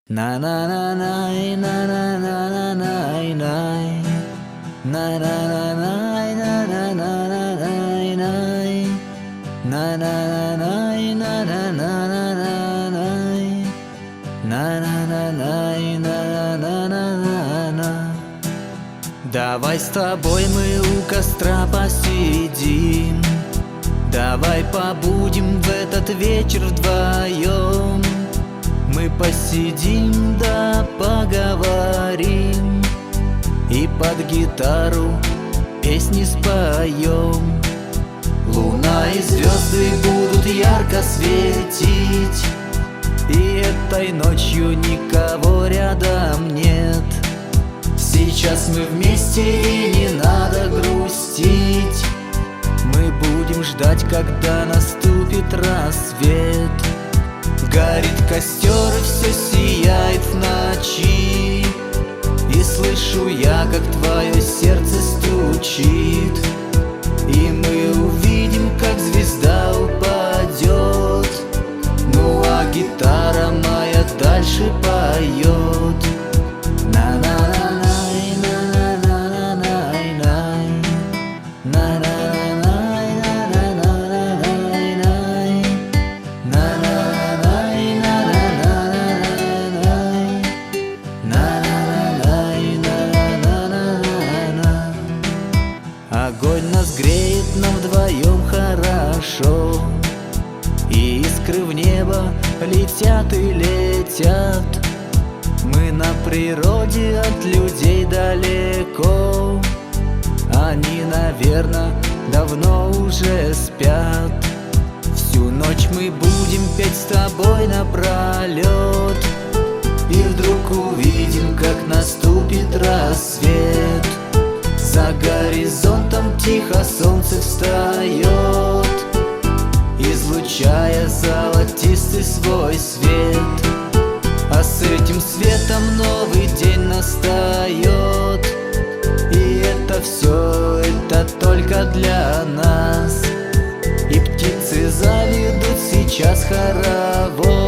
На на на най на на на на най най на на на най на на на на най най на на на най на на на на най на на на най на на на на на. Давай с тобой мы у костра посидим, давай побудем в этот вечер вдвоем. Мы посидим да поговорим и под гитару песни споем. Луна и звезды будут ярко светить, и этой ночью никого рядом нет. Сейчас мы вместе и не надо грустить, мы будем ждать, когда наступит рассвет. Горит костер и все сияет в ночи, и слышу я, как твое сердце стучит. И мы увидим, как звезда упадет, ну а гитара моя дальше поет. На-на-на-най, на-на-на-на-най, най, на-на-на-най, на-на-на-на-най, на-на-на-най. Огонь нас греет, нам вдвоем хорошо, и искры в небо летят и летят. Мы на природе от людей далеко, они, наверно, давно уже спят. Всю ночь мы будем петь с тобой напролет, и вдруг увидим, как наступит рассвет. За горизонтом тихо солнце встает, излучая золотистый свой свет. А с этим светом новый день настает, и это все, это только для нас. И птицы заведут сейчас хоровод,